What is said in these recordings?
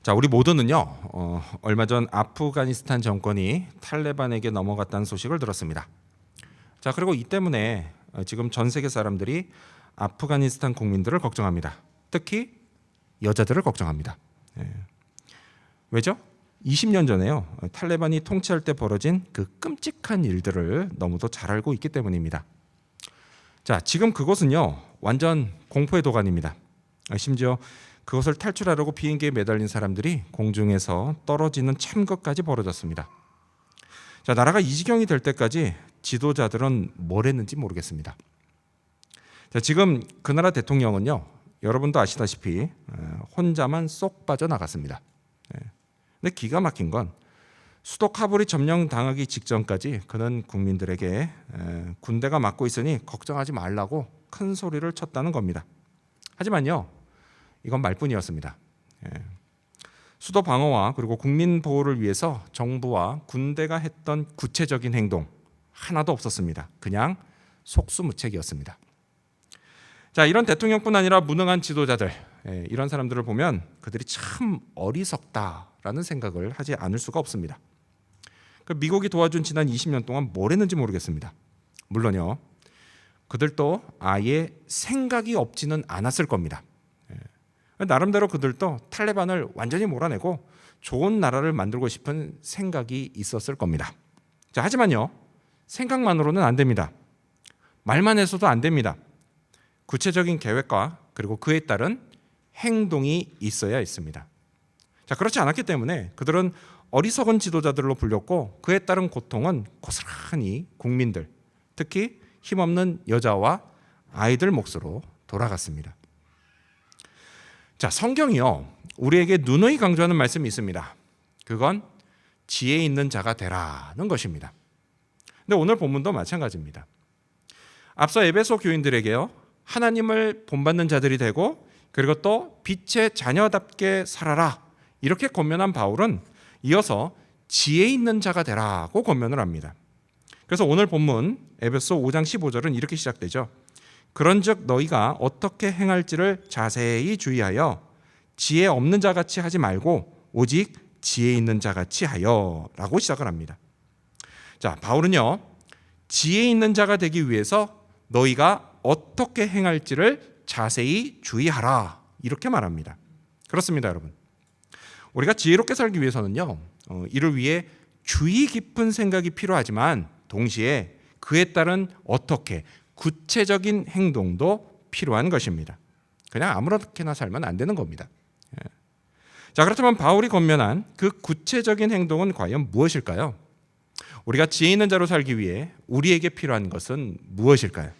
자, 우리 모두는요, 얼마 전 아프가니스탄 정권이 탈레반에게 넘어갔다는 소식을 들었습니다. 자, 그리고 이 때문에 지금 전 세계 사람들이 아프가니스탄 국민들을 걱정합니다. 특히 여자들을 걱정합니다. 왜죠? 20년 전에요, 탈레반이 통치할 때 벌어진 그 끔찍한 일들을 너무도 잘 알고 있기 때문입니다. 자, 지금 그곳은요, 완전 공포의 도가니입니다. 심지어 그것을 탈출하려고 비행기에 매달린 사람들이 공중에서 떨어지는 참것까지 벌어졌습니다. 자, 나라가 이 지경이 될 때까지 지도자들은 뭘 했는지 모르겠습니다. 자, 지금 그 나라 대통령은요, 여러분도 아시다시피 혼자만 쏙 빠져나갔습니다. 근데 기가 막힌 건 수도 카불이 점령당하기 직전까지 그는 국민들에게 군대가 막고 있으니 걱정하지 말라고 큰 소리를 쳤다는 겁니다. 하지만요, 이건 말뿐이었습니다. 수도 방어와 그리고 국민 보호를 위해서 정부와 군대가 했던 구체적인 행동 하나도 없었습니다. 그냥 속수무책이었습니다. 자, 이런 대통령뿐 아니라 무능한 지도자들, 이런 사람들을 보면 그들이 참 어리석다라는 생각을 하지 않을 수가 없습니다. 미국이 도와준 지난 20년 동안 뭘 했는지 모르겠습니다. 물론요, 그들도 아예 생각이 없지는 않았을 겁니다. 나름대로 그들도 탈레반을 완전히 몰아내고 좋은 나라를 만들고 싶은 생각이 있었을 겁니다. 자, 하지만요, 생각만으로는 안 됩니다. 말만 해서도 안 됩니다. 구체적인 계획과 그리고 그에 따른 행동이 있어야 있습니다. 자, 그렇지 않았기 때문에 그들은 어리석은 지도자들로 불렸고 그에 따른 고통은 고스란히 국민들, 특히 힘없는 여자와 아이들 몫으로 돌아갔습니다. 자, 성경이요, 우리에게 누누이 강조하는 말씀이 있습니다. 그건 지혜 있는 자가 되라는 것입니다. 근데 오늘 본문도 마찬가지입니다. 앞서 에베소 교인들에게요, 하나님을 본받는 자들이 되고 그리고 또 빛의 자녀답게 살아라 이렇게 권면한 바울은 이어서 지혜 있는 자가 되라고 권면을 합니다. 그래서 오늘 본문 에베소 5장 15절은 이렇게 시작되죠. 그런즉 너희가 어떻게 행할지를 자세히 주의하여 지혜 없는 자같이 하지 말고 오직 지혜 있는 자같이 하여 라고 시작을 합니다. 자, 바울은요, 지혜 있는 자가 되기 위해서 너희가 어떻게 행할지를 자세히 주의하라 이렇게 말합니다. 그렇습니다, 여러분. 우리가 지혜롭게 살기 위해서는요, 이를 위해 주의 깊은 생각이 필요하지만 동시에 그에 따른 어떻게 구체적인 행동도 필요한 것입니다. 그냥 아무렇게나 살면 안 되는 겁니다. 자, 그렇다면 바울이 권면한 그 구체적인 행동은 과연 무엇일까요? 우리가 지혜 있는 자로 살기 위해 우리에게 필요한 것은 무엇일까요?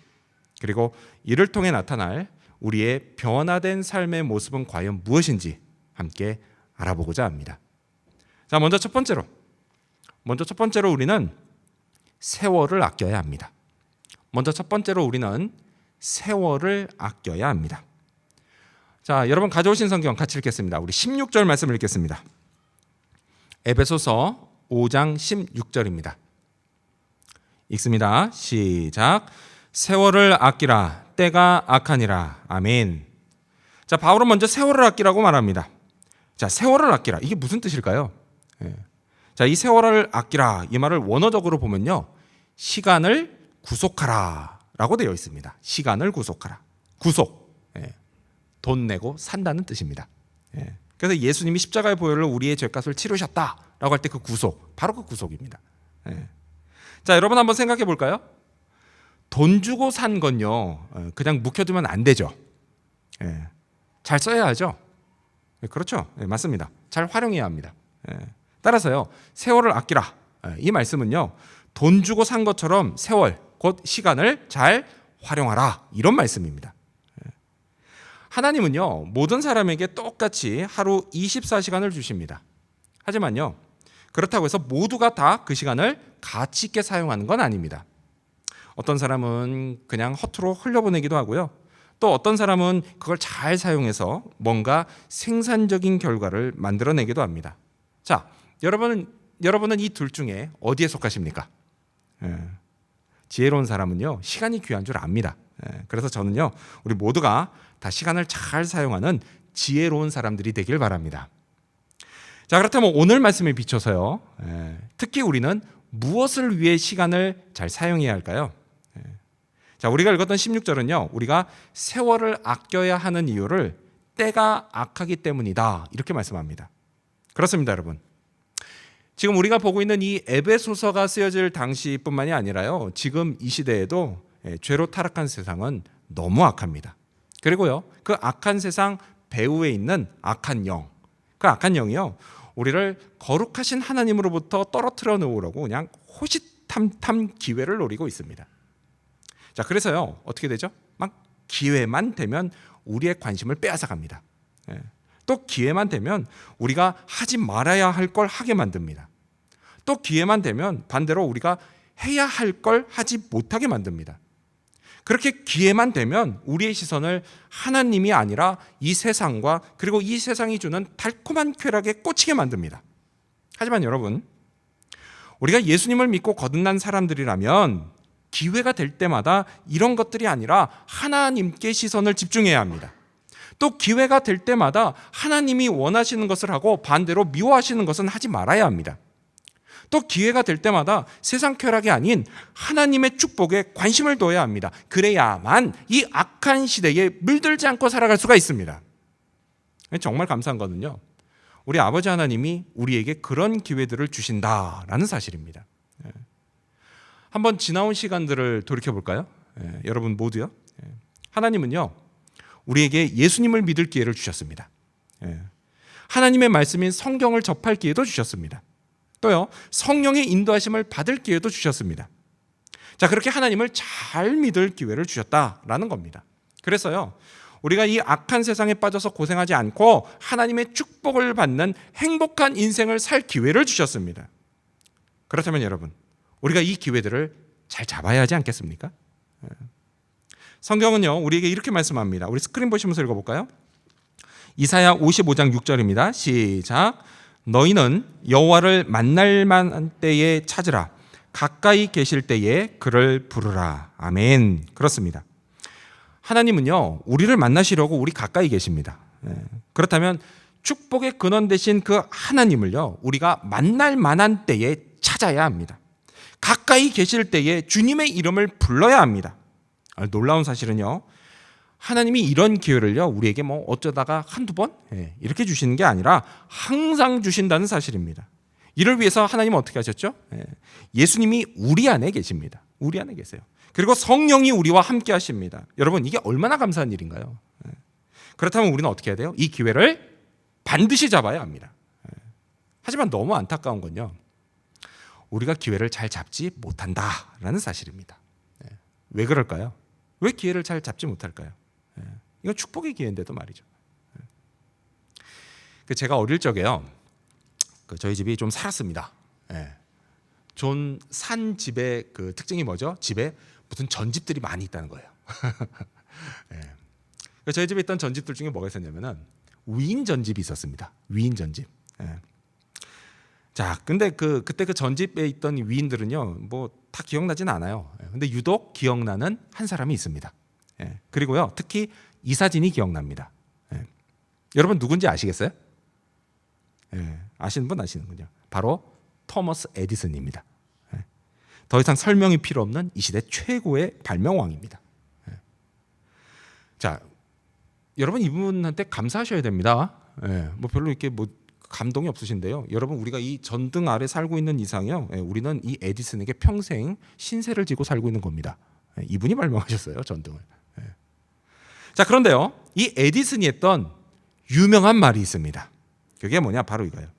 그리고 이를 통해 나타날 우리의 변화된 삶의 모습은 과연 무엇인지 함께 알아보고자 합니다. 자, 먼저 첫 번째로 우리는 세월을 아껴야 합니다. 세월을 아껴야 합니다. 자, 여러분 가져오신 성경 같이 읽겠습니다. 우리 16절 말씀을 읽겠습니다. 에베소서 5장 16절입니다. 읽습니다. 시작. 세월을 아끼라 때가 악하니라. 아멘. 자, 바울은 먼저 세월을 아끼라고 말합니다. 자, 세월을 아끼라, 이게 무슨 뜻일까요? 자, 이 세월을 아끼라 이 말을 원어적으로 보면요, 시간을 구속하라 라고 되어 있습니다. 시간을 구속하라. 구속, 돈 내고 산다는 뜻입니다. 그래서 예수님이 십자가의 보혈로 우리의 죄값을 치르셨다라고 할 때 그 구속, 바로 그 구속입니다. 자, 여러분 한번 생각해 볼까요? 돈 주고 산 건요, 그냥 묵혀두면 안 되죠. 잘 써야 하죠. 그렇죠. 맞습니다. 잘 활용해야 합니다. 따라서요, 세월을 아끼라 이 말씀은요, 돈 주고 산 것처럼 세월, 곧 시간을 잘 활용하라 이런 말씀입니다. 하나님은요, 모든 사람에게 똑같이 하루 24시간을 주십니다. 하지만요, 그렇다고 해서 모두가 다 그 시간을 가치 있게 사용하는 건 아닙니다. 어떤 사람은 그냥 허투루 흘려보내기도 하고요, 또 어떤 사람은 그걸 잘 사용해서 뭔가 생산적인 결과를 만들어내기도 합니다. 자, 여러분은 이 둘 중에 어디에 속하십니까? 지혜로운 사람은요, 시간이 귀한 줄 압니다. 그래서 저는요, 우리 모두가 다 시간을 잘 사용하는 지혜로운 사람들이 되길 바랍니다. 자, 그렇다면 오늘 말씀에 비춰서요, 특히 우리는 무엇을 위해 시간을 잘 사용해야 할까요? 자, 우리가 읽었던 16절은요, 우리가 세월을 아껴야 하는 이유를 때가 악하기 때문이다, 이렇게 말씀합니다. 그렇습니다, 여러분. 지금 우리가 보고 있는 이 에베소서가 쓰여질 당시뿐만이 아니라요, 지금 이 시대에도 죄로 타락한 세상은 너무 악합니다. 그리고요, 그 악한 세상 배후에 있는 악한 영, 그 악한 영이요, 우리를 거룩하신 하나님으로부터 떨어뜨려 놓으려고 그냥 호시탐탐 기회를 노리고 있습니다. 자, 그래서요, 어떻게 되죠? 막 기회만 되면 우리의 관심을 빼앗아 갑니다. 또 기회만 되면 우리가 하지 말아야 할 걸 하게 만듭니다. 또 기회만 되면 반대로 우리가 해야 할 걸 하지 못하게 만듭니다. 그렇게 기회만 되면 우리의 시선을 하나님이 아니라 이 세상과 그리고 이 세상이 주는 달콤한 쾌락에 꽂히게 만듭니다. 하지만 여러분, 우리가 예수님을 믿고 거듭난 사람들이라면 기회가 될 때마다 이런 것들이 아니라 하나님께 시선을 집중해야 합니다. 또 기회가 될 때마다 하나님이 원하시는 것을 하고 반대로 미워하시는 것은 하지 말아야 합니다. 또 기회가 될 때마다 세상 쾌락이 아닌 하나님의 축복에 관심을 둬야 합니다. 그래야만 이 악한 시대에 물들지 않고 살아갈 수가 있습니다. 정말 감사한 거는요, 우리 아버지 하나님이 우리에게 그런 기회들을 주신다라는 사실입니다. 한번 지나온 시간들을 돌이켜볼까요? 여러분 모두요. 하나님은요, 우리에게 예수님을 믿을 기회를 주셨습니다. 하나님의 말씀인 성경을 접할 기회도 주셨습니다. 또요, 성령의 인도하심을 받을 기회도 주셨습니다. 자, 그렇게 하나님을 잘 믿을 기회를 주셨다라는 겁니다. 그래서요, 우리가 이 악한 세상에 빠져서 고생하지 않고 하나님의 축복을 받는 행복한 인생을 살 기회를 주셨습니다. 그렇다면 여러분, 우리가 이 기회들을 잘 잡아야 하지 않겠습니까? 성경은요, 우리에게 이렇게 말씀합니다. 우리 스크린 보시면서 읽어볼까요? 이사야 55장 6절입니다. 시작. 너희는 여호와를 만날 만한 때에 찾으라. 가까이 계실 때에 그를 부르라. 아멘. 그렇습니다. 하나님은요, 우리를 만나시려고 우리 가까이 계십니다. 그렇다면 축복의 근원 되신 그 하나님을요, 우리가 만날 만한 때에 찾아야 합니다. 가까이 계실 때에 주님의 이름을 불러야 합니다. 놀라운 사실은요, 하나님이 이런 기회를요, 우리에게 뭐 어쩌다가 한두 번 이렇게 주시는 게 아니라 항상 주신다는 사실입니다. 이를 위해서 하나님은 어떻게 하셨죠? 예수님이 우리 안에 계십니다. 우리 안에 계세요. 그리고 성령이 우리와 함께 하십니다. 여러분, 이게 얼마나 감사한 일인가요? 그렇다면 우리는 어떻게 해야 돼요? 이 기회를 반드시 잡아야 합니다. 하지만 너무 안타까운 건요, 우리가 기회를 잘 잡지 못한다라는 사실입니다. 왜 그럴까요? 왜 기회를 잘 잡지 못할까요? 이건 축복의 기회인데도 말이죠. 제가 어릴 적에요, 저희 집이 좀 살았습니다. 좀 산 집의 그 특징이 뭐죠? 집에 무슨 전집들이 많이 있다는 거예요. 저희 집에 있던 전집들 중에 뭐가 있었냐면은 위인 전집이 있었습니다. 위인 전집. 자, 근데 그때 그 전집에 있던 위인들은요, 뭐 다 기억나진 않아요. 근데 유독 기억나는 한 사람이 있습니다. 그리고요, 특히 이 사진이 기억납니다. 여러분 누군지 아시겠어요? 아시는 분 아시는군요. 바로 토머스 에디슨입니다. 더 이상 설명이 필요 없는 이 시대 최고의 발명왕입니다. 자, 여러분 이분한테 감사하셔야 됩니다. 뭐 별로 이렇게 뭐 감동이 없으신데요. 여러분, 우리가 이 전등 아래 살고 있는 이상요, 우리는 이 에디슨에게 평생 신세를 지고 살고 있는 겁니다. 이분이 발명하셨어요, 전등을. 자, 그런데요, 이 에디슨이 했던 유명한 말이 있습니다. 그게 뭐냐? 바로 이거예요.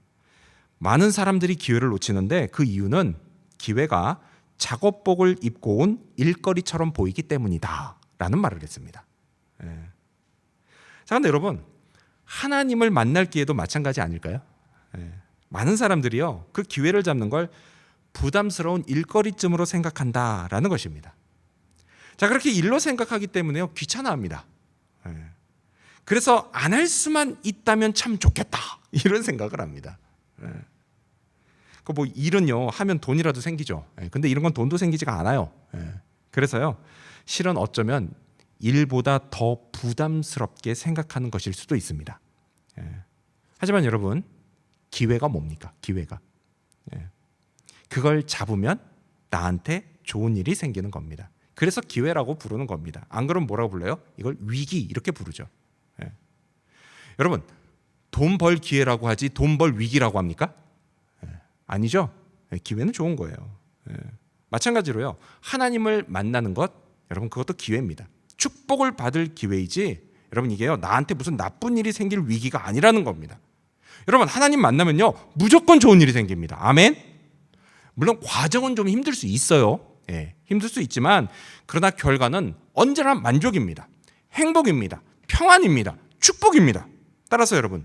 많은 사람들이 기회를 놓치는데 그 이유는 기회가 작업복을 입고 온 일거리처럼 보이기 때문이다 라는 말을 했습니다. 자, 근데 여러분, 하나님을 만날 기회도 마찬가지 아닐까요? 많은 사람들이요, 그 기회를 잡는 걸 부담스러운 일거리쯤으로 생각한다라는 것입니다. 자, 그렇게 일로 생각하기 때문에요, 귀찮아합니다. 그래서 안 할 수만 있다면 참 좋겠다 이런 생각을 합니다. 그 뭐 일은요, 하면 돈이라도 생기죠. 근데 이런 건 돈도 생기지가 않아요. 그래서요, 실은 어쩌면 일보다 더 부담스럽게 생각하는 것일 수도 있습니다. 하지만 여러분, 기회가 뭡니까? 기회가. 그걸 잡으면 나한테 좋은 일이 생기는 겁니다. 그래서 기회라고 부르는 겁니다. 안 그러면 뭐라고 불러요? 이걸 위기 이렇게 부르죠. 여러분, 돈 벌 기회라고 하지 돈 벌 위기라고 합니까? 아니죠. 기회는 좋은 거예요. 마찬가지로요. 하나님을 만나는 것, 여러분 그것도 기회입니다. 축복을 받을 기회이지 여러분 이게요 나한테 무슨 나쁜 일이 생길 위기가 아니라는 겁니다. 여러분 하나님 만나면요 무조건 좋은 일이 생깁니다. 아멘. 물론 과정은 좀 힘들 수 있어요. 힘들 수 있지만 그러나 결과는 언제나 만족입니다. 행복입니다. 평안입니다. 축복입니다. 따라서 여러분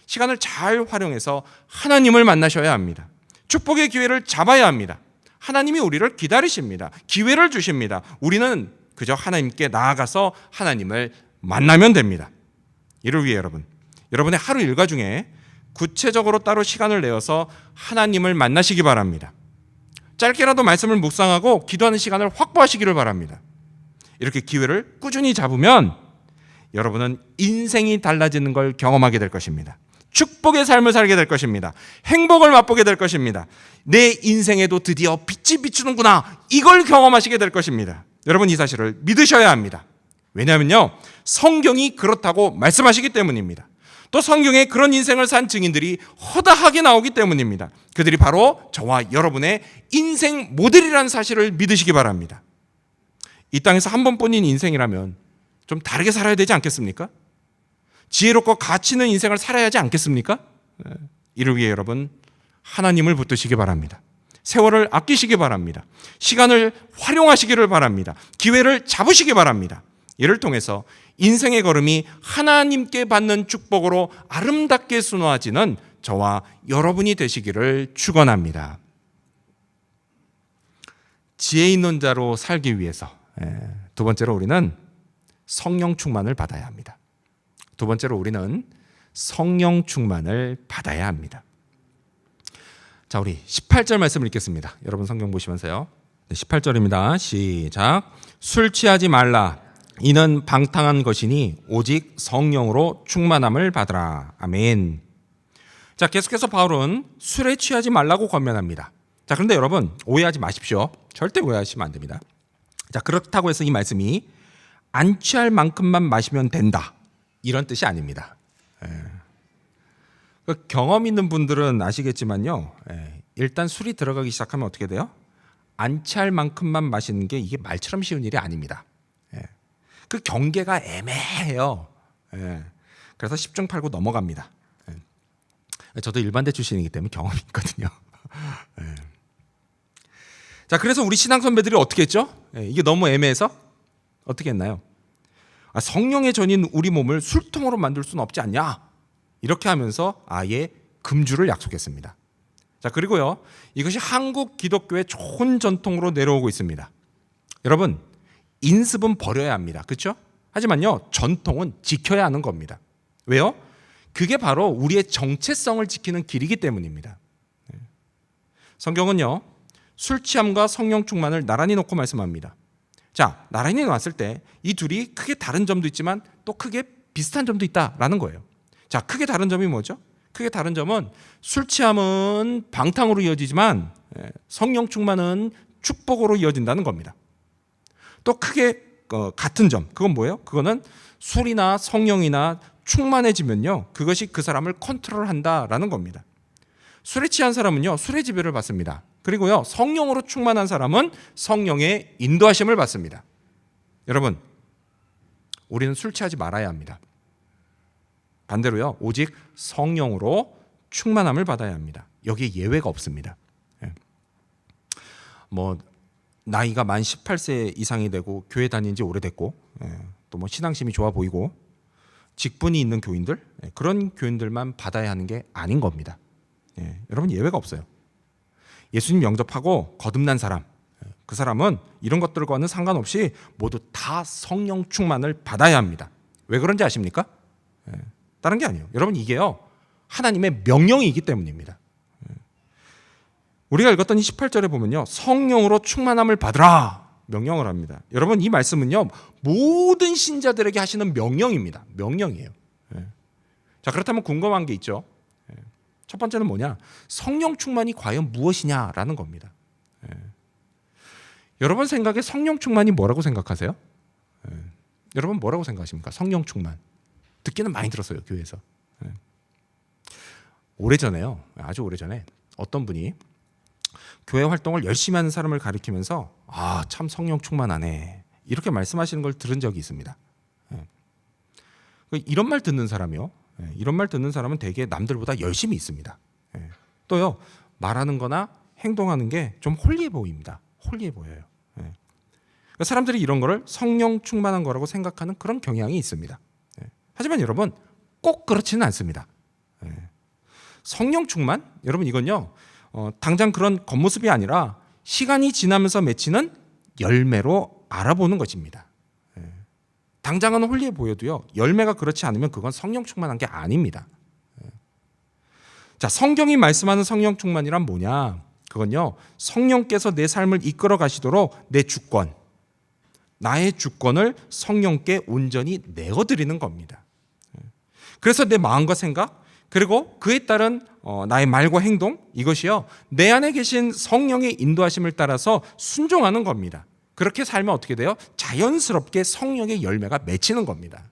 시간을 잘 활용해서 하나님을 만나셔야 합니다. 축복의 기회를 잡아야 합니다. 하나님이 우리를 기다리십니다. 기회를 주십니다. 우리는 그저 하나님께 나아가서 하나님을 만나면 됩니다. 이를 위해 여러분의 하루 일과 중에 구체적으로 따로 시간을 내어서 하나님을 만나시기 바랍니다. 짧게라도 말씀을 묵상하고 기도하는 시간을 확보하시기를 바랍니다. 이렇게 기회를 꾸준히 잡으면 여러분은 인생이 달라지는 걸 경험하게 될 것입니다. 축복의 삶을 살게 될 것입니다. 행복을 맛보게 될 것입니다. 내 인생에도 드디어 빛이 비추는구나 이걸 경험하시게 될 것입니다. 여러분 이 사실을 믿으셔야 합니다. 왜냐하면요 성경이 그렇다고 말씀하시기 때문입니다. 또 성경에 그런 인생을 산 증인들이 허다하게 나오기 때문입니다. 그들이 바로 저와 여러분의 인생 모델이라는 사실을 믿으시기 바랍니다. 이 땅에서 한 번뿐인 인생이라면 좀 다르게 살아야 되지 않겠습니까? 지혜롭고 가치 있는 인생을 살아야 하지 않겠습니까? 이를 위해 여러분 하나님을 붙드시기 바랍니다. 세월을 아끼시기 바랍니다. 시간을 활용하시기를 바랍니다. 기회를 잡으시기 바랍니다. 이를 통해서 인생의 걸음이 하나님께 받는 축복으로 아름답게 수놓아지는 저와 여러분이 되시기를 축원합니다. 지혜 있는 자로 살기 위해서 두 번째로 우리는 성령 충만을 받아야 합니다. 두 번째로 우리는 성령 충만을 받아야 합니다. 자, 우리 18절 말씀 읽겠습니다. 여러분 성경 보시면서요. 18절입니다. 시작. 술 취하지 말라. 이는 방탕한 것이니 오직 성령으로 충만함을 받으라. 아멘. 자, 계속해서 바울은 술에 취하지 말라고 권면합니다. 자, 그런데 여러분 오해하지 마십시오. 절대 오해하시면 안 됩니다. 자, 그렇다고 해서 이 말씀이 안 취할 만큼만 마시면 된다 이런 뜻이 아닙니다. 그 경험 있는 분들은 아시겠지만요. 일단 술이 들어가기 시작하면 어떻게 돼요? 안 취할 만큼만 마시는 게 이게 말처럼 쉬운 일이 아닙니다. 그 경계가 애매해요. 그래서 10중 8구 넘어갑니다. 저도 일반대 출신이기 때문에 경험이 있거든요. 자, 그래서 우리 신앙 선배들이 어떻게 했죠? 이게 너무 애매해서 어떻게 했나요? 성령의 전인 우리 몸을 술통으로 만들 수는 없지 않냐? 이렇게 하면서 아예 금주를 약속했습니다. 자, 그리고요, 이것이 한국 기독교의 좋은 전통으로 내려오고 있습니다. 여러분, 인습은 버려야 합니다. 그렇죠? 하지만요, 전통은 지켜야 하는 겁니다. 왜요? 그게 바로 우리의 정체성을 지키는 길이기 때문입니다. 성경은요, 술 취함과 성령 충만을 나란히 놓고 말씀합니다. 자, 나란히 놨을 때 이 둘이 크게 다른 점도 있지만 또 크게 비슷한 점도 있다라는 거예요. 자, 크게 다른 점이 뭐죠? 크게 다른 점은 술 취함은 방탕으로 이어지지만 성령 충만은 축복으로 이어진다는 겁니다. 또 크게 같은 점, 그건 뭐예요? 그거는 술이나 성령이나 충만해지면요, 그것이 그 사람을 컨트롤한다라는 겁니다. 술에 취한 사람은요, 술의 지배를 받습니다. 그리고요, 성령으로 충만한 사람은 성령의 인도하심을 받습니다. 여러분, 우리는 술 취하지 말아야 합니다. 반대로요, 오직 성령으로 충만함을 받아야 합니다. 여기에 예외가 없습니다. 나이가 만 18세 이상이 되고 교회 다닌 지 오래됐고 또 신앙심이 좋아 보이고 직분이 있는 교인들, 그런 교인들만 받아야 하는 게 아닌 겁니다. 여러분, 예외가 없어요. 예수님 영접하고 거듭난 사람, 그 사람은 이런 것들과는 상관없이 모두 다 성령 충만을 받아야 합니다. 왜 그런지 아십니까? 다른 게 아니에요. 여러분, 이게요, 하나님의 명령이기 때문입니다. 우리가 읽었던 이 18절에 보면요, 성령으로 충만함을 받으라 명령을 합니다. 여러분, 이 말씀은요, 모든 신자들에게 하시는 명령입니다. 명령이에요. 자, 그렇다면 궁금한 게 있죠. 첫 번째는 뭐냐? 성령 충만이 과연 무엇이냐라는 겁니다. 여러분 생각에 성령 충만이 뭐라고 생각하세요? 여러분 뭐라고 생각하십니까? 성령 충만. 듣기는 많이 들었어요, 교회에서. 오래전에요. 아주 오래전에 어떤 분이 교회 활동을 열심히 하는 사람을 가리키면서 참 성령 충만하네. 이렇게 말씀하시는 걸 들은 적이 있습니다. 이런 말 듣는 사람이요. 이런 말 듣는 사람은 되게 남들보다 열심히 있습니다. 또요, 말하는 거나 행동하는 게 좀 홀리해 보입니다. 홀리해 보여요. 그러니까 사람들이 이런 거를 성령 충만한 거라고 생각하는 그런 경향이 있습니다. 하지만 여러분, 꼭 그렇지는 않습니다. 성령 충만? 여러분 이건요, 당장 그런 겉모습이 아니라 시간이 지나면서 맺히는 열매로 알아보는 것입니다. 당장은 홀리해 보여도요, 열매가 그렇지 않으면 그건 성령 충만한 게 아닙니다. 자, 성경이 말씀하는 성령 충만이란 뭐냐? 그건요, 성령께서 내 삶을 이끌어 가시도록 내 주권, 나의 주권을 성령께 온전히 내어드리는 겁니다. 그래서 내 마음과 생각, 그리고 그에 따른 나의 말과 행동, 이것이요, 내 안에 계신 성령의 인도하심을 따라서 순종하는 겁니다. 그렇게 살면 어떻게 돼요? 자연스럽게 성령의 열매가 맺히는 겁니다.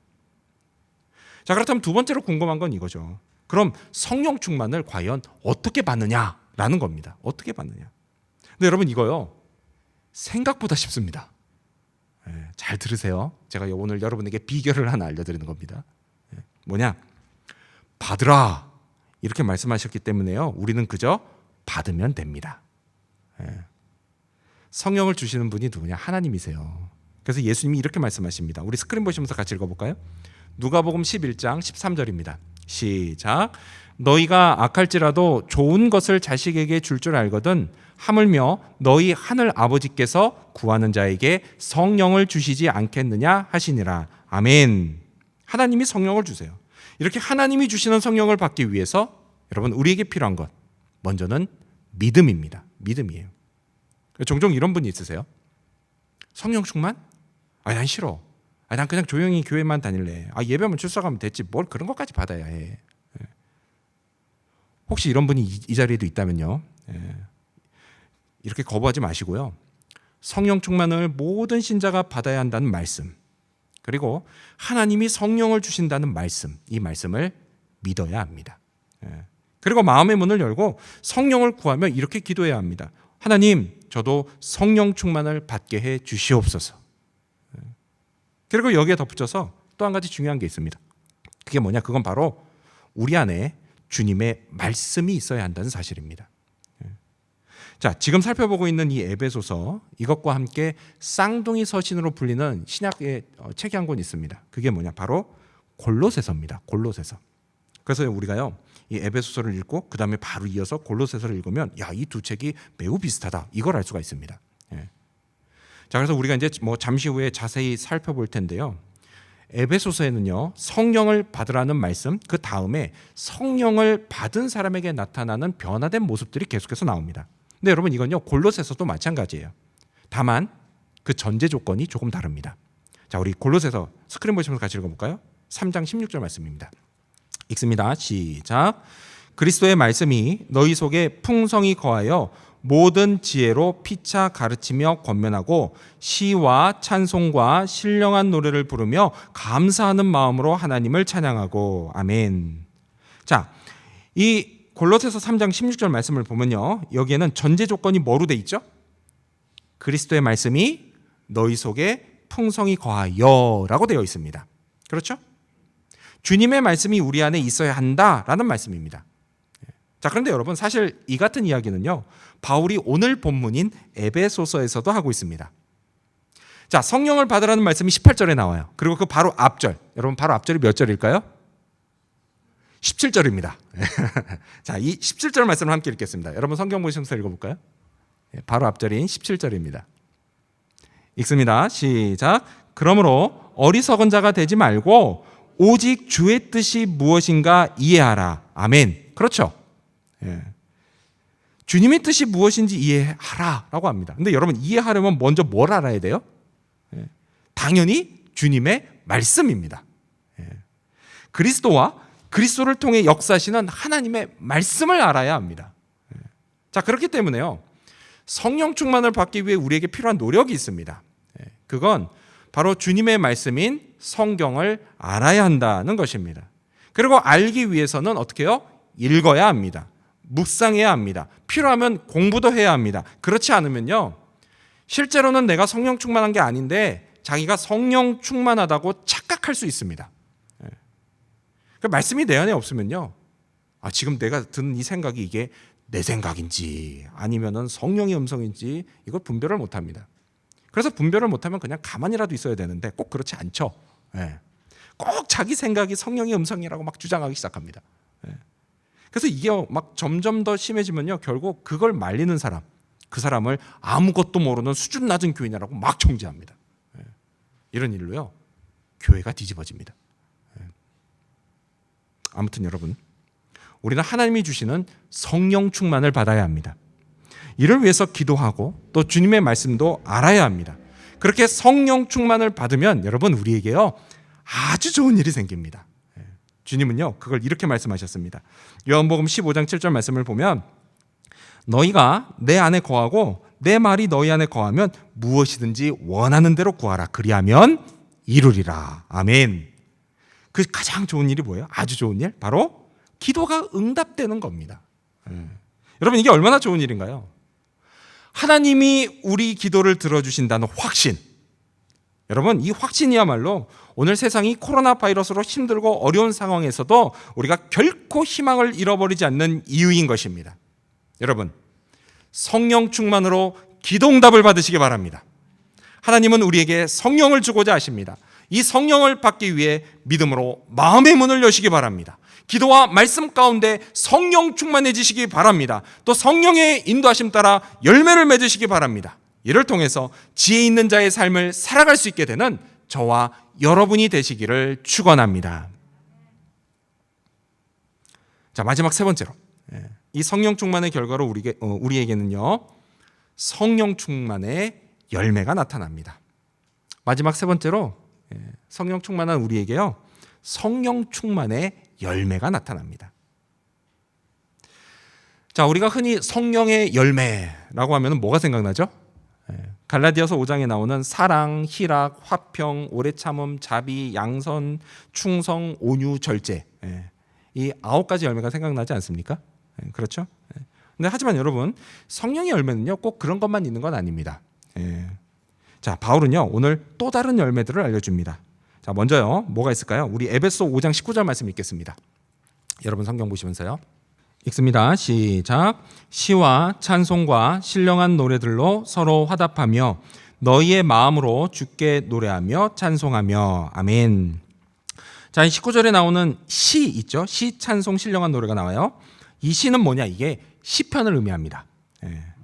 자, 그렇다면 두 번째로 궁금한 건 이거죠. 그럼 성령 충만을 과연 어떻게 받느냐라는 겁니다. 어떻게 받느냐. 근데 여러분 이거요, 생각보다 쉽습니다. 잘 들으세요. 제가 오늘 여러분에게 비결을 하나 알려드리는 겁니다. 뭐냐? 받으라 이렇게 말씀하셨기 때문에요, 우리는 그저 받으면 됩니다. 성령을 주시는 분이 누구냐? 하나님이세요. 그래서 예수님이 이렇게 말씀하십니다. 우리 스크린 보시면서 같이 읽어볼까요? 누가복음 11장 13절입니다. 시작. 너희가 악할지라도 좋은 것을 자식에게 줄 줄 알거든 하물며 너희 하늘 아버지께서 구하는 자에게 성령을 주시지 않겠느냐 하시니라. 아멘. 하나님이 성령을 주세요. 이렇게 하나님이 주시는 성령을 받기 위해서 여러분 우리에게 필요한 것, 먼저는 믿음입니다. 믿음이에요. 종종 이런 분이 있으세요. 성령 충만? 난 싫어. 난 그냥 조용히 교회만 다닐래. 예배만 출석하면 됐지. 뭘 그런 것까지 받아야 해. 혹시 이런 분이 이 자리에도 있다면요, 이렇게 거부하지 마시고요, 성령 충만을 모든 신자가 받아야 한다는 말씀, 그리고 하나님이 성령을 주신다는 말씀, 이 말씀을 믿어야 합니다. 그리고 마음의 문을 열고 성령을 구하며 이렇게 기도해야 합니다. 하나님, 저도 성령 충만을 받게 해 주시옵소서. 그리고 여기에 덧붙여서 또 한 가지 중요한 게 있습니다. 그게 뭐냐? 그건 바로 우리 안에 주님의 말씀이 있어야 한다는 사실입니다. 자, 지금 살펴보고 있는 이 에베소서, 이것과 함께 쌍둥이 서신으로 불리는 신약의 책이 한 권 있습니다. 그게 뭐냐? 바로 골로새서입니다. 골로새서. 그래서 우리가요, 이 에베소서를 읽고 그 다음에 바로 이어서 골로새서를 읽으면 이 두 책이 매우 비슷하다, 이걸 알 수가 있습니다. 자, 그래서 우리가 이제 잠시 후에 자세히 살펴볼 텐데요, 에베소서에는요, 성령을 받으라는 말씀, 그 다음에 성령을 받은 사람에게 나타나는 변화된 모습들이 계속해서 나옵니다. 근데 여러분 이건요, 골로새서도 마찬가지예요. 다만 그 전제 조건이 조금 다릅니다. 자, 우리 골로새서 스크린 보시면서 같이 읽어볼까요? 3장 16절 말씀입니다. 읽습니다. 시작. 그리스도의 말씀이 너희 속에 풍성히 거하여 모든 지혜로 피차 가르치며 권면하고 시와 찬송과 신령한 노래를 부르며 감사하는 마음으로 하나님을 찬양하고. 아멘. 자, 이 골로새서 3장 16절 말씀을 보면요, 여기에는 전제 조건이 뭐로 돼 있죠? 그리스도의 말씀이 너희 속에 풍성히 거하여 라고 되어 있습니다. 그렇죠? 주님의 말씀이 우리 안에 있어야 한다라는 말씀입니다. 자, 그런데 여러분, 사실 이 같은 이야기는요, 바울이 오늘 본문인 에베소서에서도 하고 있습니다. 자, 성령을 받으라는 말씀이 18절에 나와요. 그리고 그 바로 앞절, 여러분 바로 앞절이 몇 절일까요? 17절입니다. 자, 이 17절 말씀을 함께 읽겠습니다. 여러분 성경 보시면서 읽어볼까요? 바로 앞절인 17절입니다. 읽습니다. 시작. 그러므로 어리석은 자가 되지 말고 오직 주의 뜻이 무엇인가 이해하라. 아멘. 그렇죠? 주님의 뜻이 무엇인지 이해하라라고 합니다. 근데 여러분, 이해하려면 먼저 뭘 알아야 돼요? 당연히 주님의 말씀입니다. 그리스도와 그리스도를 통해 역사하시는 하나님의 말씀을 알아야 합니다. 자, 그렇기 때문에요, 성령 충만을 받기 위해 우리에게 필요한 노력이 있습니다. 그건 바로 주님의 말씀인 성경을 알아야 한다는 것입니다. 그리고 알기 위해서는 어떻게 해요? 읽어야 합니다. 묵상해야 합니다. 필요하면 공부도 해야 합니다. 그렇지 않으면요, 실제로는 내가 성령 충만한 게 아닌데 자기가 성령 충만하다고 착각할 수 있습니다. 그 말씀이 내 안에 없으면요, 지금 내가 든 이 생각이 이게 내 생각인지 아니면은 성령의 음성인지 이걸 분별을 못합니다. 그래서 분별을 못하면 그냥 가만히라도 있어야 되는데 꼭 그렇지 않죠. 꼭 자기 생각이 성령의 음성이라고 막 주장하기 시작합니다. 그래서 이게 막 점점 더 심해지면요, 결국 그걸 말리는 사람, 그 사람을 아무것도 모르는 수준 낮은 교인이라고 막 정죄합니다. 이런 일로요, 교회가 뒤집어집니다. 아무튼 여러분, 우리는 하나님이 주시는 성령 충만을 받아야 합니다. 이를 위해서 기도하고 또 주님의 말씀도 알아야 합니다. 그렇게 성령 충만을 받으면 여러분, 우리에게요 아주 좋은 일이 생깁니다. 주님은요 그걸 이렇게 말씀하셨습니다. 요한복음 15장 7절 말씀을 보면, 너희가 내 안에 거하고 내 말이 너희 안에 거하면 무엇이든지 원하는 대로 구하라. 그리하면 이루리라. 아멘. 그 가장 좋은 일이 뭐예요? 아주 좋은 일? 바로 기도가 응답되는 겁니다. 여러분, 이게 얼마나 좋은 일인가요? 하나님이 우리 기도를 들어주신다는 확신. 여러분, 이 확신이야말로 오늘 세상이 코로나 바이러스로 힘들고 어려운 상황에서도 우리가 결코 희망을 잃어버리지 않는 이유인 것입니다. 여러분, 성령 충만으로 기도응답을 받으시기 바랍니다. 하나님은 우리에게 성령을 주고자 하십니다. 이 성령을 받기 위해 믿음으로 마음의 문을 여시기 바랍니다. 기도와 말씀 가운데 성령 충만해지시기 바랍니다. 또 성령의 인도하심 따라 열매를 맺으시기 바랍니다. 이를 통해서 지혜 있는 자의 삶을 살아갈 수 있게 되는 저와 여러분이 되시기를 축원합니다. 자, 마지막 세 번째로, 이 성령 충만의 결과로 우리에게는요 성령 충만의 열매가 나타납니다. 마지막 세 번째로, 성령 충만한 우리에게요 성령 충만의 열매가 나타납니다. 자, 우리가 흔히 성령의 열매라고 하면 뭐가 생각나죠? 갈라디아서 5장에 나오는 사랑, 희락, 화평, 오래 참음, 자비, 양선, 충성, 온유, 절제, 이 9가지 열매가 생각나지 않습니까? 그렇죠? 근데 하지만 여러분, 성령의 열매는요 꼭 그런 것만 있는 건 아닙니다. 자, 바울은요 오늘 또 다른 열매들을 알려줍니다. 자, 먼저요 뭐가 있을까요? 우리 에베소 5장 19절 말씀 읽겠습니다. 여러분 성경 보시면서요. 읽습니다. 시작. 시와 찬송과 신령한 노래들로 서로 화답하며 너희의 마음으로 주께 노래하며 찬송하며. 아멘. 자, 이 19절에 나오는 시 있죠? 시, 찬송, 신령한 노래가 나와요. 이 시는 뭐냐? 이게 시편을 의미합니다.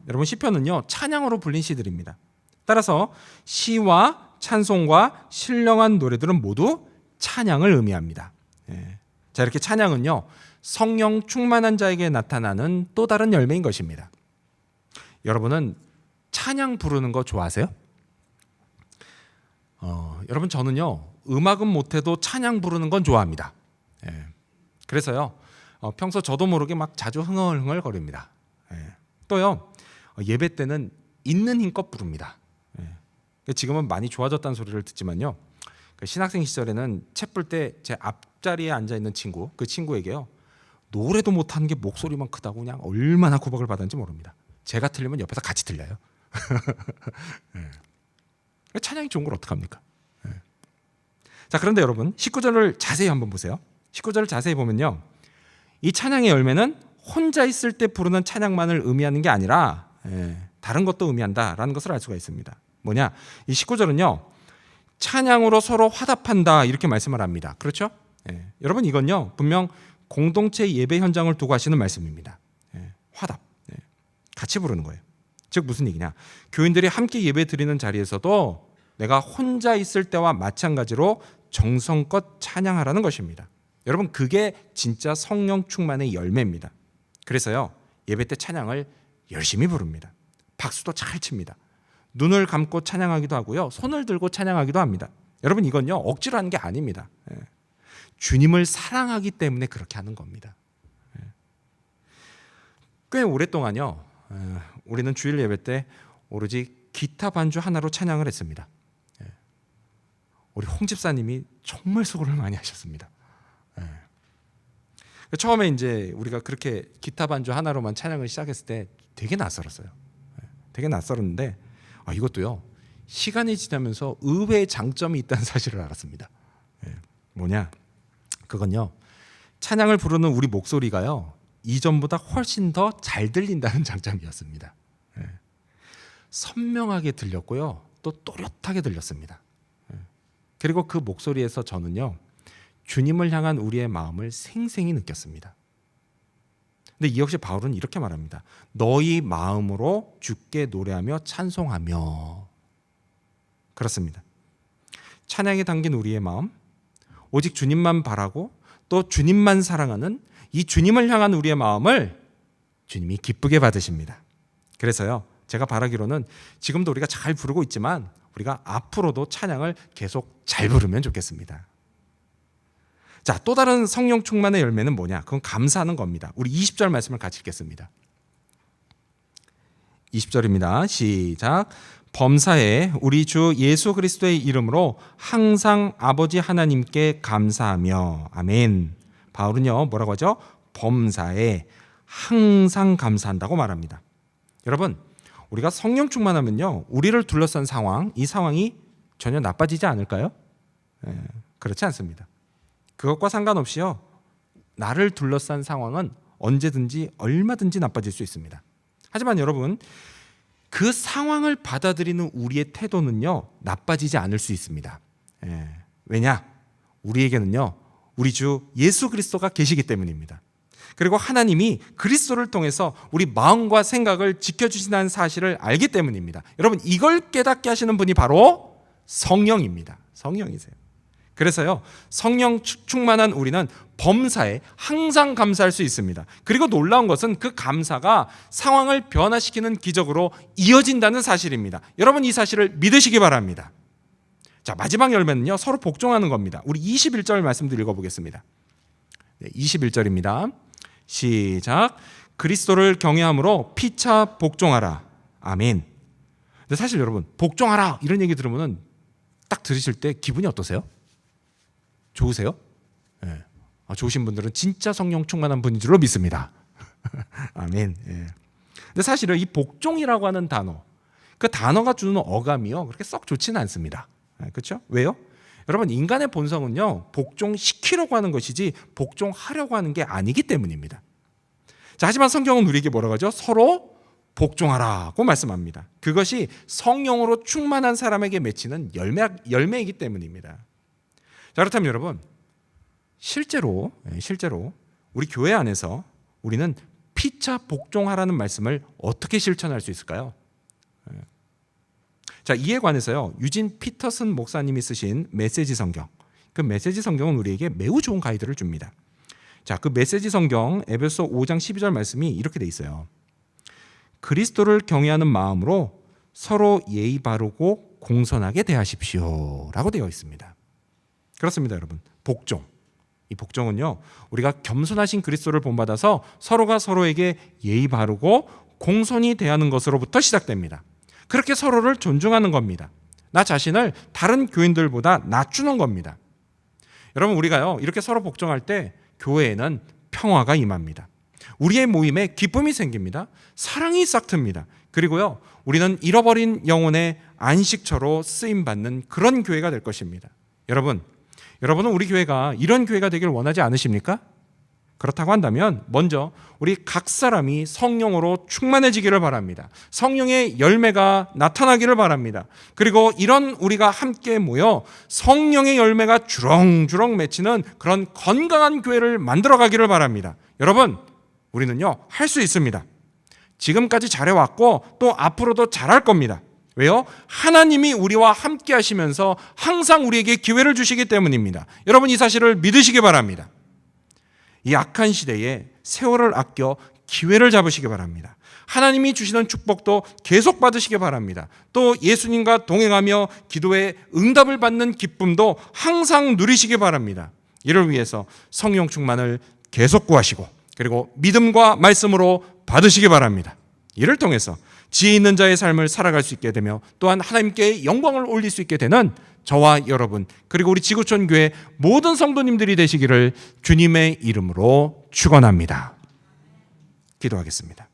여러분, 시편은요 찬양으로 불린 시들입니다. 따라서 시와 찬송과 신령한 노래들은 모두 찬양을 의미합니다. 자, 이렇게 찬양은요 성령 충만한 자에게 나타나는 또 다른 열매인 것입니다. 여러분은 찬양 부르는 거 좋아하세요? 여러분, 저는요 음악은 못해도 찬양 부르는 건 좋아합니다. 그래서요 평소 저도 모르게 막 자주 흥얼흥얼 거립니다. 또요 예배 때는 있는 힘껏 부릅니다. 지금은 많이 좋아졌다는 소리를 듣지만요, 신학생 시절에는 책 볼 때 제 앞자리에 앉아 있는 친구, 그 친구에게요 노래도 못하는 게 목소리만 크다고 그냥 얼마나 구박을 받았는지 모릅니다. 제가 틀리면 옆에서 같이 틀려요. 찬양이 좋은 걸 어떡합니까? 자, 그런데 여러분 19절을 자세히 한번 보세요. 19절을 자세히 보면요, 이 찬양의 열매는 혼자 있을 때 부르는 찬양만을 의미하는 게 아니라 다른 것도 의미한다라는 것을 알 수가 있습니다. 뭐냐? 이 19절은요 찬양으로 서로 화답한다 이렇게 말씀을 합니다. 그렇죠? 여러분, 이건요 분명 공동체 예배 현장을 두고 하시는 말씀입니다. 화답, 같이 부르는 거예요. 즉 무슨 얘기냐? 교인들이 함께 예배 드리는 자리에서도 내가 혼자 있을 때와 마찬가지로 정성껏 찬양하라는 것입니다. 여러분, 그게 진짜 성령 충만의 열매입니다. 그래서요 예배 때 찬양을 열심히 부릅니다. 박수도 잘 칩니다. 눈을 감고 찬양하기도 하고요, 손을 들고 찬양하기도 합니다. 여러분, 이건요 억지로 하는 게 아닙니다. 주님을 사랑하기 때문에 그렇게 하는 겁니다. 꽤 오랫동안요, 우리는 주일 예배 때 오로지 기타 반주 하나로 찬양을 했습니다. 우리 홍 집사님이 정말 수고를 많이 하셨습니다. 처음에 이제 우리가 그렇게 기타 반주 하나로만 찬양을 시작했을 때 되게 낯설었어요. 되게 낯설었는데 이것도요, 시간이 지나면서 의외의 장점이 있다는 사실을 알았습니다. 뭐냐? 그건요, 찬양을 부르는 우리 목소리가요, 이전보다 훨씬 더 잘 들린다는 장점이었습니다. 선명하게 들렸고요, 또 또렷하게 들렸습니다. 그리고 그 목소리에서 저는요, 주님을 향한 우리의 마음을 생생히 느꼈습니다. 근데 이 역시 바울은 이렇게 말합니다. 너희 마음으로 주께 노래하며 찬송하며. 그렇습니다. 찬양에 담긴 우리의 마음, 오직 주님만 바라고 또 주님만 사랑하는 이 주님을 향한 우리의 마음을 주님이 기쁘게 받으십니다. 그래서요, 제가 바라기로는 지금도 우리가 잘 부르고 있지만 우리가 앞으로도 찬양을 계속 잘 부르면 좋겠습니다. 자, 또 다른 성령 충만의 열매는 뭐냐? 그건 감사하는 겁니다. 우리 20절 말씀을 같이 읽겠습니다. 20절입니다. 시작. 범사에 우리 주 예수 그리스도의 이름으로 항상 아버지 하나님께 감사하며. 아멘. 바울은요, 뭐라고 하죠? 범사에 항상 감사한다고 말합니다. 여러분, 우리가 성령 충만하면요, 우리를 둘러싼 상황, 이 상황이 전혀 나빠지지 않을까요? 그렇지 않습니다. 그것과 상관없이요, 나를 둘러싼 상황은 언제든지 얼마든지 나빠질 수 있습니다. 하지만 여러분, 그 상황을 받아들이는 우리의 태도는요, 나빠지지 않을 수 있습니다. 왜냐? 우리에게는요, 우리 주 예수 그리스도가 계시기 때문입니다. 그리고 하나님이 그리스도를 통해서 우리 마음과 생각을 지켜주신다는 사실을 알기 때문입니다. 여러분, 이걸 깨닫게 하시는 분이 바로 성령입니다. 성령이세요. 그래서요, 성령 충만한 우리는 범사에 항상 감사할 수 있습니다. 그리고 놀라운 것은 그 감사가 상황을 변화시키는 기적으로 이어진다는 사실입니다. 여러분, 이 사실을 믿으시기 바랍니다. 자, 마지막 열매는요, 서로 복종하는 겁니다. 우리 21절 말씀도 읽어보겠습니다. 21절입니다. 시작. 그리스도를 경외함으로 피차 복종하라. 아멘. 근데 사실 여러분, 복종하라 이런 얘기 들으면 딱 들으실 때 기분이 어떠세요? 좋으세요? 네. 좋으신 분들은 진짜 성령 충만한 분인 줄로 믿습니다. 아멘. 네. 근데 사실은 이 복종이라고 하는 단어, 그 단어가 주는 어감이요, 그렇게 썩 좋지는 않습니다. 그렇죠? 왜요? 여러분, 인간의 본성은요, 복종시키려고 하는 것이지 복종하려고 하는 게 아니기 때문입니다. 자, 하지만 성경은 우리에게 뭐라고 하죠? 서로 복종하라고 말씀합니다. 그것이 성령으로 충만한 사람에게 맺히는 열매이기 때문입니다. 자, 그렇다면 여러분, 실제로 우리 교회 안에서 우리는 피차 복종하라는 말씀을 어떻게 실천할 수 있을까요? 자, 이에 관해서요, 유진 피터슨 목사님이 쓰신 메시지 성경, 그 메시지 성경은 우리에게 매우 좋은 가이드를 줍니다. 자, 그 메시지 성경 에베소 5장 12절 말씀이 이렇게 돼 있어요. 그리스도를 경외하는 마음으로 서로 예의 바르고 공손하게 대하십시오 라고 되어 있습니다. 그렇습니다, 여러분. 복종, 이 복종은요, 우리가 겸손하신 그리스도를 본받아서 서로가 서로에게 예의 바르고 공손히 대하는 것으로부터 시작됩니다. 그렇게 서로를 존중하는 겁니다. 나 자신을 다른 교인들보다 낮추는 겁니다. 여러분, 우리가요, 이렇게 서로 복종할 때 교회에는 평화가 임합니다. 우리의 모임에 기쁨이 생깁니다. 사랑이 싹틉니다. 그리고요, 우리는 잃어버린 영혼의 안식처로 쓰임받는 그런 교회가 될 것입니다. 여러분은 우리 교회가 이런 교회가 되길 원하지 않으십니까? 그렇다고 한다면 먼저 우리 각 사람이 성령으로 충만해지기를 바랍니다. 성령의 열매가 나타나기를 바랍니다. 그리고 이런 우리가 함께 모여 성령의 열매가 주렁주렁 맺히는 그런 건강한 교회를 만들어가기를 바랍니다. 여러분, 우리는요, 할 수 있습니다. 지금까지 잘해왔고 또 앞으로도 잘할 겁니다. 왜요? 하나님이 우리와 함께 하시면서 항상 우리에게 기회를 주시기 때문입니다. 여러분, 이 사실을 믿으시기 바랍니다. 이 악한 시대에 세월을 아껴 기회를 잡으시기 바랍니다. 하나님이 주시는 축복도 계속 받으시기 바랍니다. 또 예수님과 동행하며 기도에 응답을 받는 기쁨도 항상 누리시기 바랍니다. 이를 위해서 성령 충만을 계속 구하시고 그리고 믿음과 말씀으로 받으시기 바랍니다. 이를 통해서 지혜 있는 자의 삶을 살아갈 수 있게 되며 또한 하나님께 영광을 올릴 수 있게 되는 저와 여러분 그리고 우리 지구촌 교회 모든 성도님들이 되시기를 주님의 이름으로 축원합니다. 기도하겠습니다.